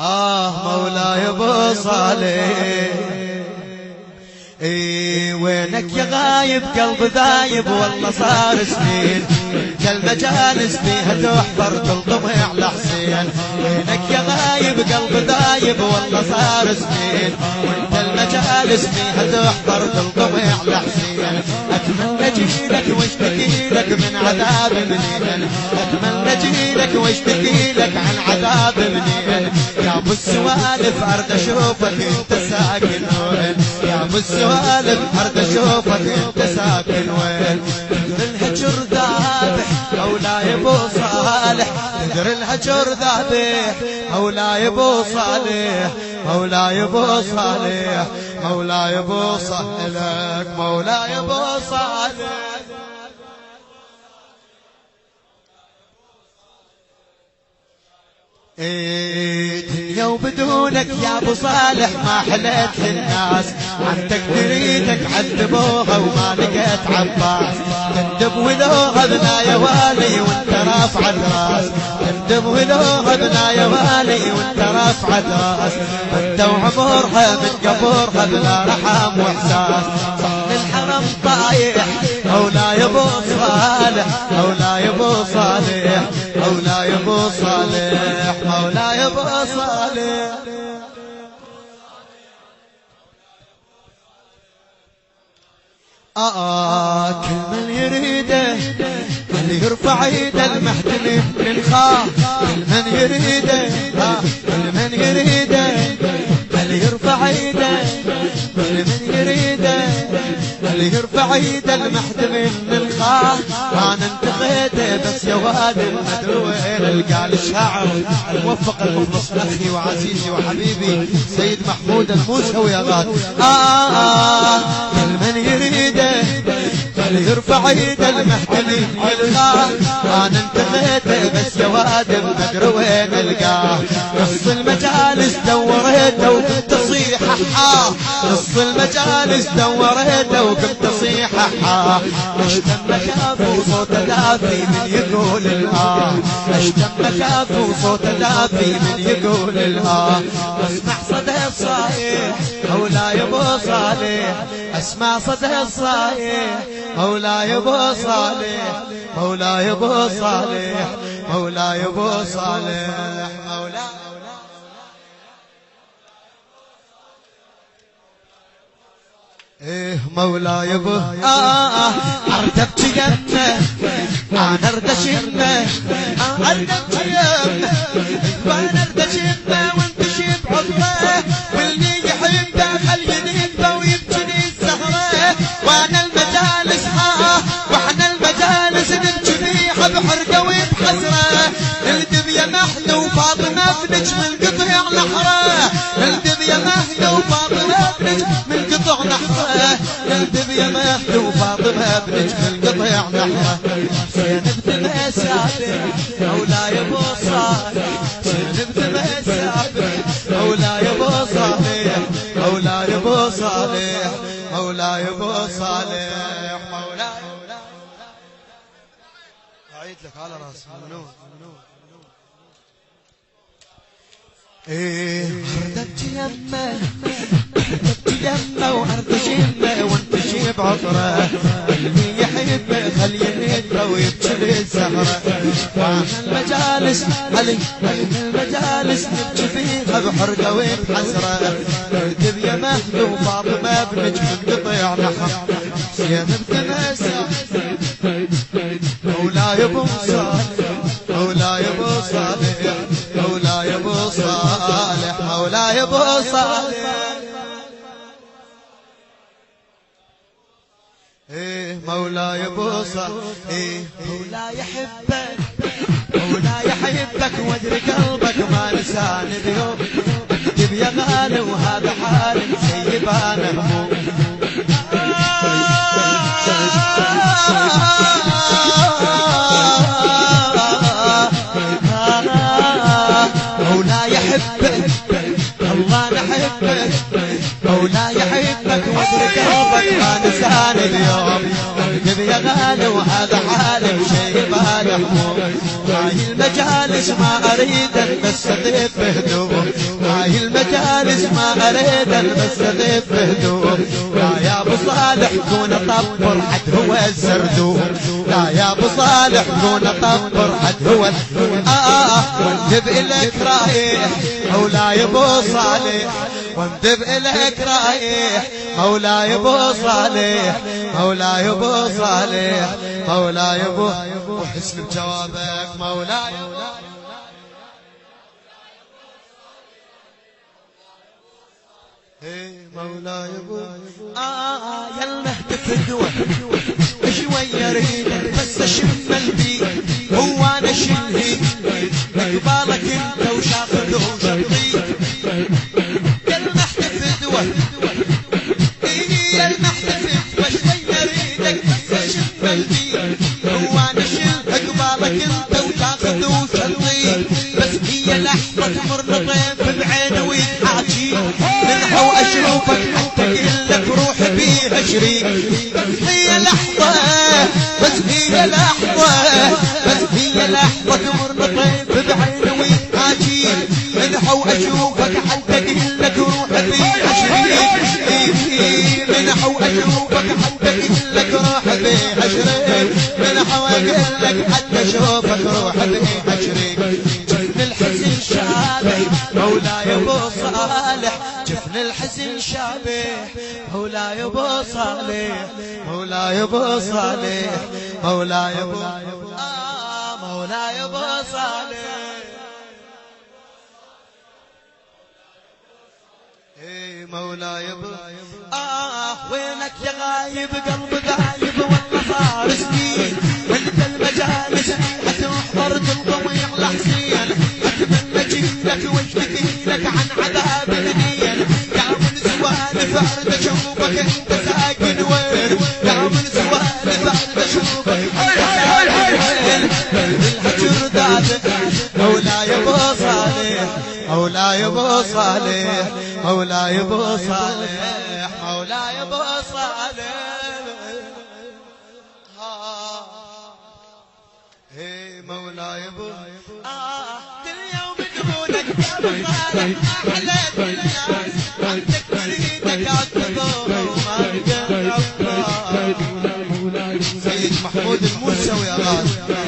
مولاي ابو صالح وينك يا غايب قلب ذايب والله صار سنين كالمجالس فيها تحضر تلطم على حسين وينك يا غايب قلب ذايب والله صار سنين وانت المجالس فيها تحضر تلطم على حسين اتمنى اجيلك واشتكي لك من عذاب منين اتمنى اجيلك واشتكي لك عن عذاب منين يا ابو السوالف ارد اشوفك انت ساكن وين يا ابو السوالف ارد اشوفك انت ساكن وين تدري الهجر ذابح مولاي ابو صالح تدري الهجر ذابح مولاي ابو صالح مولاي ابو صالح مولاي ابو صالح مولاي ابو صالح دنيا وبدونك يا ابو صالح ما حليت للناس عن تقديريتك عذبوها وما لقيت عباس تندب ولوها بنا يا والي وانت رافع الراس تندب ولوها بنا يا والي وانت رافع الراس انت وعمرها من قبورها بلا رحم واحساس صحن الحرم طايح مولاي ابو صالح مولاي ابو صالح مولاي ابو صالح مولاي ابو صالح كل من يريده اللي يرفع ايده المحتمي من خاف كل من يريده كل من يريده اللي يرفع ايده كل من يريده اللي يرفع ايده المحتمي من خاف انا انتقيته بس يا وادي ما ادري وين القى الشاعر الموفق المخلص اخي وعزيزي وحبيبي سيد محمود الموسوي يا غاد كل من يريده اللي يرفع ايده المحتمي من خاف انا انتقيته بس يا وادي ما ادري وين القاه نص المجالس دوريته وكنت اصيح نص المجالس دوريته وكنت اصيح اشتم كافو صوت دافي من يقول الآه اشتم كافو صوت دافي من يقول الآه اسمع صدى الصايح مولاي ابو صالح اسمع صدى الصايح مولاي ابو صالح مولاي ابو صالح مولاي ابو صالح مولاي مولاي ابو ارد ابكي يمه انا ارد اشمه ارد ابكي يمه وانا ارد اشمه وانت شيب عمره واللي يحبه خليني يبكي ويبكي السهره وانا المجالس واحنا المجالس نبكي فيها بحرقه وبحسره نلدب يا مهدي وفاطمه بنجم القطع نحره نلدب يا مهدي وفاطمه بنجم من قطع نحره نلدب يا مهدي وفاطمه بنجم القطع نحره زينب دمع سابر مولاي ابو صالح زينب دمع سابر مولاي ابو صالح مولاي ابو صالح مولاي ابو صالح مولاي اعيد لك على راس ممنون ردت يمه ردت يمه وارض شمه وانت شيب عطره اللي يحبه خليه يدبه ويبكي للزهره وانا المجالس علي المجالس نبكي فيها بحرقه وبحسره نردب يا مهدي وفاطمه بنجم القطيع نحر زينب تمسك مولاي ابو صالح مولاي ابو صالح مولاي ابو صالح مولاي ابو صالح مولاي ابو صالح مولاي يحبك مولاي يحبك وادري قلبك ما لساني بيوم اكتب يا غالي وهذا حالي سيب انا هموم مولاي يحبك الله نحبك مولاي يحبك وادري قلبك ما نساني اليوم اكتب يا غالي وهذا حالي وشيب انا هموم هاي المجالس ما اريدك بس اضيف بهدوم ما اريد البس غيب هدوم لا يا ابو صالح كون طبر حد هو الزردوم لا يا ابو صالح كون طبر حد هو واندب الك رايح مولاي ابو صالح واندب الك رايح مولاي ابو صالح مولاي ابو صالح مولاي ابو وحسن بجوابك مولاي مولاي ابو يلا تفدوه شوية ريدك بس اشم البي هو انا شلهي اقبالك انت وشاخذ وشطي يلا تفدوه يلا تفدوه شوية ريدك بس اشم البي هو انا شل اقبالك انت وشاخذ وشطي بس هي لحظة تمر طيف بعينه ويتحاكي منها واشوفك حتى قلك روح بيها شريك بس هي لحظة بس هي لحظة بس هي لحظة تمر طيف بعينه ويتحاكي منها واشوفك حتى قلك روح بيها شريك منها واشوفك حتى قلك روح بيها شريك منها وقلك حتى اشوفك روح بيها شريك جفن الحزن شابح مولاي ابو صالح جفن الحزن شابح مولاي ابو صالح مولاي ابو صالح مولاي ابو مولاي ابو صالح مولاي ابو وينك يا غايب قلب غايب والله صار سنين وانت المجالس حتحضر تنضوي على حسين اتمنى جيلك واشتكي لك عن عذاب الدنيا يا من سوالف ارد اشوفك انت ساكن وين يا من سوالف ارد اشوفك الهجر داد مولاي ابو صالح مولاي ابو صالح مولاي ابو صالح مولاي ابو صالح مولاي ابو كل يوم دونك يا ابو صالح احلى الدنيا عندك بريدك عالتقوم سيد محمود الموسوي يا غالي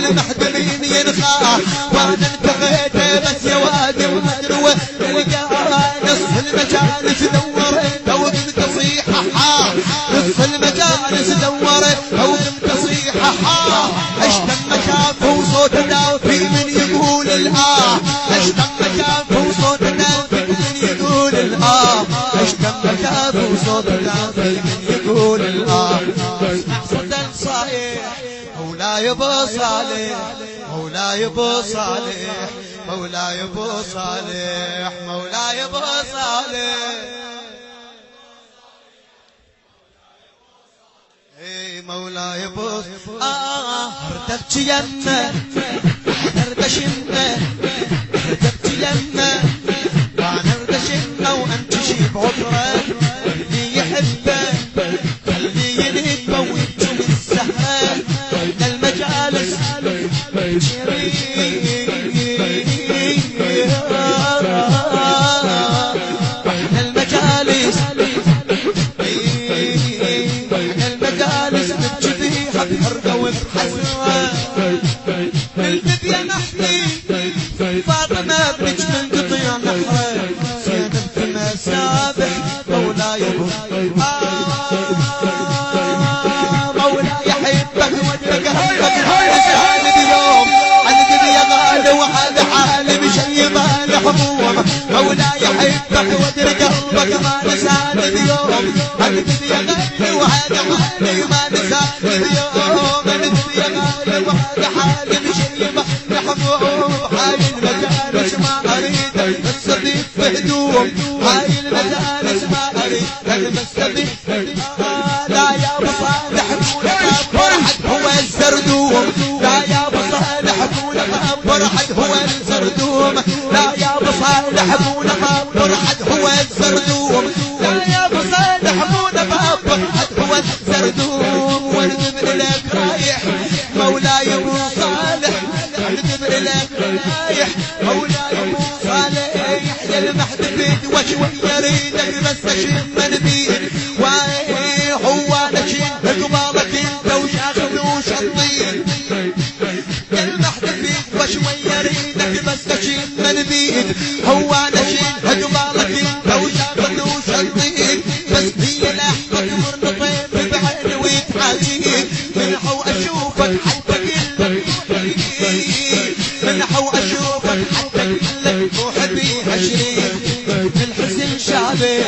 المحدمين ينخاع وانا انتهيت بس يا وادي ومدروه القاه نصف المجالس دورت او قمت اصيح نصف المجالس دورت او قمت اصيح اشتم شاف وصوت دافي من يقول الاه اشتم شاف وصوت دافي من يقول الاه اشتم شاف وصوت دافي من يقول الاه اسمع صوت صايح مولاي ابو صالح مولاي ابو صالح مولاي ابو صالح مولاي ابو صالح مولاي ابو ردت يمه ردش يمه ردت يمه وانا ردش يمه وانت شي بعذره اللي يحبه اللي ينهبه ويبكي من السهره المجالس المجالس نبكي فيها بحرقه وبحسره نبي يا غالي وهذا حالي ما نساني اليوم نبي يا غالي وهذا حالي مشي محبوب هاي المجالس ما اريد الصديق بهدوم هاي المجالس ما اريد الصديق لا يا ابو صالح كونك فرحت هو الزردوم لا يا ابو صالح كونك فرحت هو الزردوم لا يا ابو صالح كونك فرحت هو الزردوم لا يا ابو صالح كونك فرحت هو الزردوم والجبر لك رايح مولاي ابو صالح الجبر لك رايح مولاي ابو صالح يا المحتفد وشوي يريدك بس اشم بيد وايه هو نشين قبالك انت وشاخذ وشطين يا المحتفد وشوي يريدك بس اشم بيد هو نشين قبالك انت وشاخذ وشطين بس هي لحظة تمر طيب بعيني ويتحاجيك منحو اشوفك حتى كلك منحو اشوفك حتى كلك روحي بيها شريك الحزن شعبي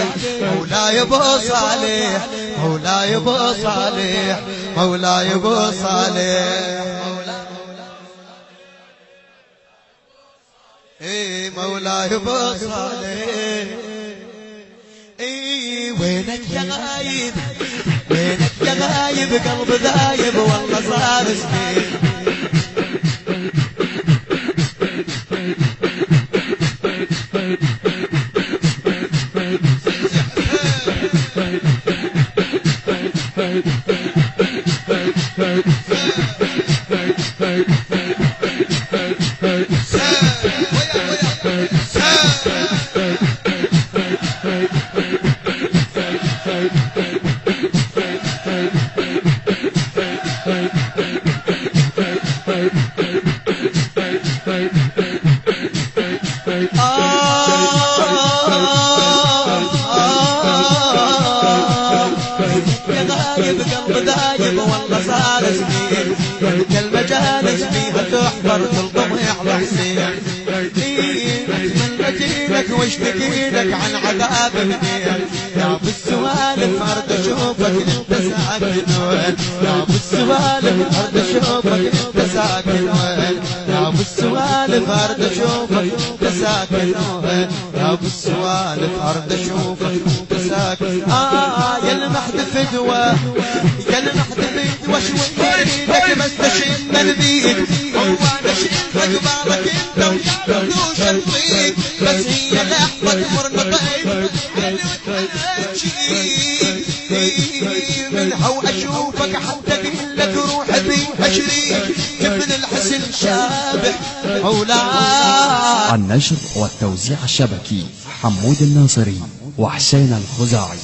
مولاي ابو صالح مولاي ابو صالح مولاي ابو صالح اي مولاي ابو صالح اي وينك يا غايب وينك يا غايب قلب ذايب والله صار سنين يا غايب قلب ذايب والله صار سنين وانت المجالس فيها تحضر تلقم يحضر حسين اتمنى جيلك واشتكي لك عن عذاب هديك يا ابو السوالف ارد اشوفك انت ساكن وين يا ابو السوالف ارد اشوفك انت ساكن وين يا ابو السوالف ارد اشوفك انت ساكن وين يا ابو السوالف ارد اشوفك انت ساكن يا المحتفد يا المحتفد وشوي يريدك بس تشم البيت هو نشيل قبالك انت وياخذوش الطيب بس هي لحظة تمر طيب منحو اشوفك حتى قلك روحي بيها شريك جبن الحسن شابح مولاي. النشر والتوزيع الشبكي حمود الناصري وحسين الخزاعي.